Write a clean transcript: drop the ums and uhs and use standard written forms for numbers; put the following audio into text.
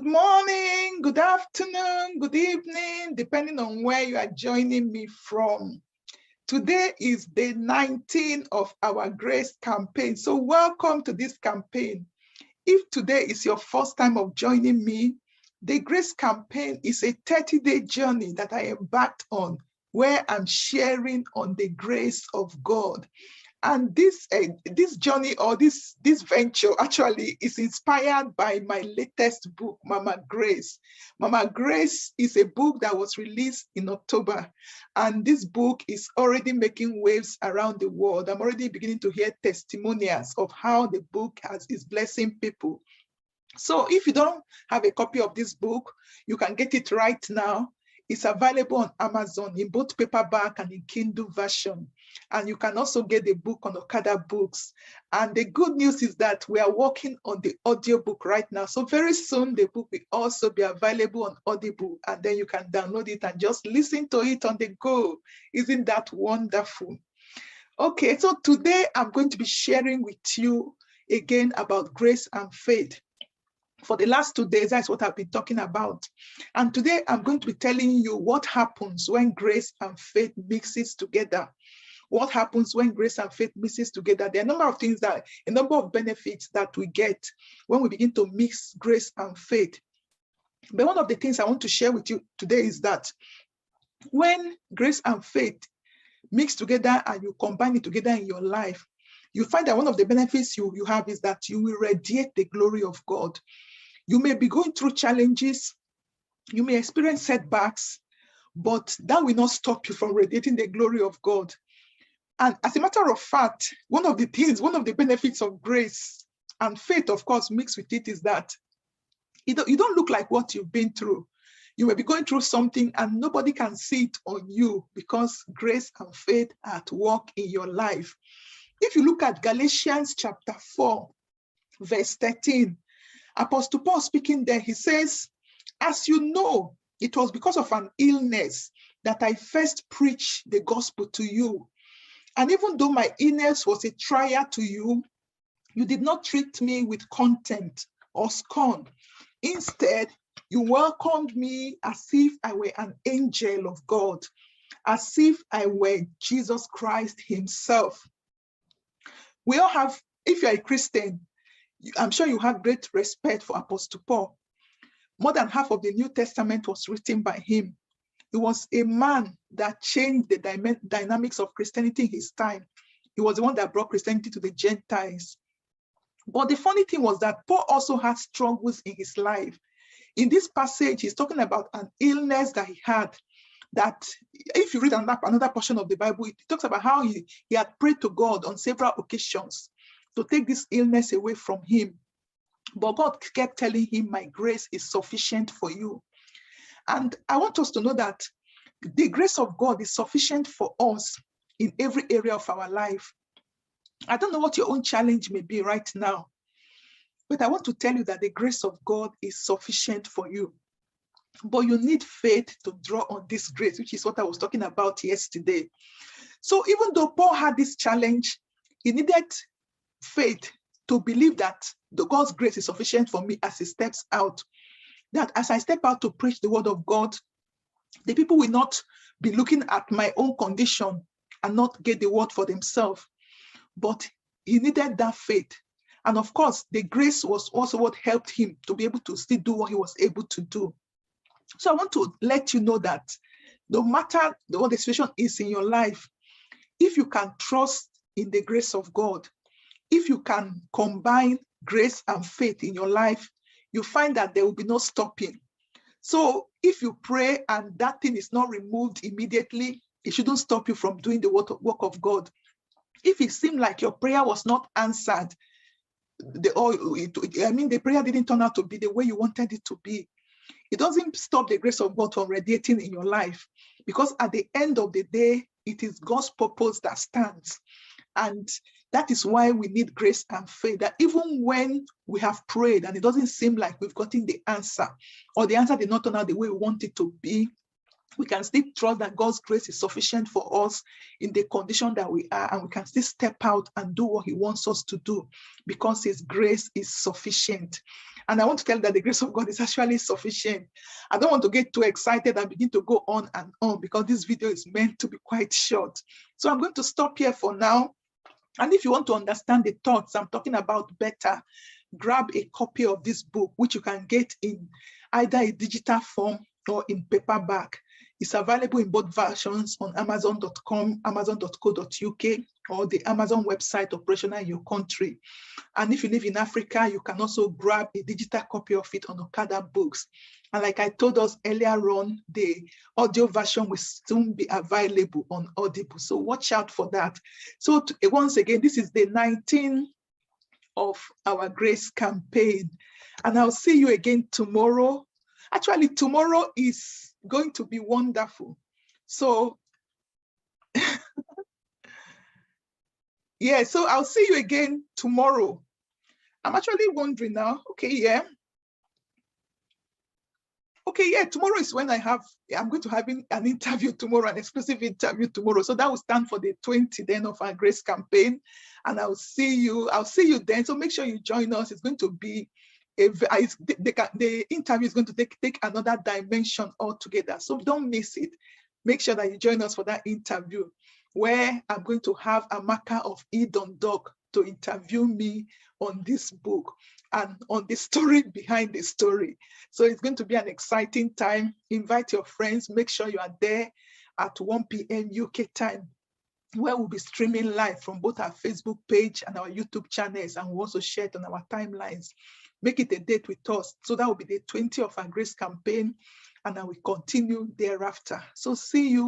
morning, good afternoon, good evening, depending on where you are joining me from. Today is day 19 of our Grace campaign. So welcome to this campaign. If today is your first time of joining me, the Grace campaign is a 30-day journey that I embarked on where I'm sharing on the grace of God. And this journey or this venture actually is inspired by my latest book, Mama Grace. Mama Grace is a book that was released in October. And this book is already making waves around the world. I'm already beginning to hear testimonials of how the book is blessing people. So if you don't have a copy of this book, you can get it right now. It's available on Amazon in both paperback and in Kindle version. And you can also get the book on Okada Books. And the good news is that we are working on the audiobook right now. So very soon the book will also be available on Audible, and then you can download it and just listen to it on the go. Isn't that wonderful? Okay, so today I'm going to be sharing with you again about grace and faith. For the last 2 days, that's what I've been talking about. And today I'm going to be telling you what happens when grace and faith mixes together. What happens when grace and faith mixes together? There are a number of things a number of benefits that we get when we begin to mix grace and faith. But one of the things I want to share with you today is that when grace and faith mix together and you combine it together in your life, you find that one of the benefits you have is that you will radiate the glory of God. You may be going through challenges, you may experience setbacks, but that will not stop you from radiating the glory of God. And as a matter of fact, one of the benefits of grace and faith, of course, mixed with it is that you don't look like what you've been through. You may be going through something and nobody can see it on you because grace and faith are at work in your life. If you look at Galatians chapter 4, verse 13, Apostle Paul speaking there, he says, as you know, it was because of an illness that I first preached the gospel to you. And even though my illness was a trial to you, you did not treat me with contempt or scorn. Instead, you welcomed me as if I were an angel of God, as if I were Jesus Christ himself. We all have, if you're a Christian, I'm sure you have great respect for Apostle Paul. More than half of the New Testament was written by him. He was a man that changed the dynamics of Christianity in his time. He was the one that brought Christianity to the Gentiles. But the funny thing was that Paul also had struggles in his life. In this passage, he's talking about an illness that he had, that if you read another portion of the Bible, it talks about how he had prayed to God on several occasions to take this illness away from him. But God kept telling him, my grace is sufficient for you. And I want us to know that the grace of God is sufficient for us in every area of our life. I don't know what your own challenge may be right now, but I want to tell you that the grace of God is sufficient for you. But you need faith to draw on this grace, which is what I was talking about yesterday. So even though Paul had this challenge, he needed faith to believe that God's grace is sufficient for me as he steps out. That as I step out to preach the word of God, the people will not be looking at my own condition and not get the word for themselves. But he needed that faith. And of course, the grace was also what helped him to be able to still do what he was able to do. So I want to let you know that no matter what the situation is in your life, if you can trust in the grace of God, if you can combine grace and faith in your life, you find that there will be no stopping. So if you pray and that thing is not removed immediately, it shouldn't stop you from doing the work of God. If it seemed like your prayer was not answered, the prayer didn't turn out to be the way you wanted it to be, it doesn't stop the grace of God from radiating in your life, because at the end of the day, it is God's purpose that stands. And that is why we need grace and faith, that even when we have prayed and it doesn't seem like we've gotten the answer, or the answer did not turn out the way we want it to be, we can still trust that God's grace is sufficient for us in the condition that we are, and we can still step out and do what he wants us to do because his grace is sufficient. And I want to tell you that the grace of God is actually sufficient. I don't want to get too excited and begin to go on and on because this video is meant to be quite short. So I'm going to stop here for now. And if you want to understand the thoughts I'm talking about better, grab a copy of this book, which you can get in either a digital form or in paperback. It's available in both versions on amazon.com, amazon.co.uk, or the Amazon website operational in your country. And if you live in Africa, you can also grab a digital copy of it on Okada Books. And like I told us earlier on, the audio version will soon be available on Audible. So watch out for that. So once again, this is the 19th of our Grace campaign. And I'll see you again tomorrow. Actually, tomorrow is going to be wonderful. So, yeah, so I'll see you again tomorrow. I'm actually wondering now, okay, yeah. Okay, yeah, tomorrow is when I'm going to have an interview tomorrow, an exclusive interview tomorrow. So that will stand for the 20th then of our Grace campaign. And I'll see you then. So make sure you join us. It's going to be, the interview is going to take another dimension altogether. So don't miss it. Make sure that you join us for that interview where I'm going to have a marker of Edon Dog to interview me on this book and on the story behind the story. So it's going to be an exciting time. Invite your friends. Make sure you are there at 1 p.m. UK time, where we'll be streaming live from both our Facebook page and our YouTube channels, and we'll also share it on our timelines. Make it a date with us. So that will be the 20th of our Grace campaign, and I will continue thereafter. So see you.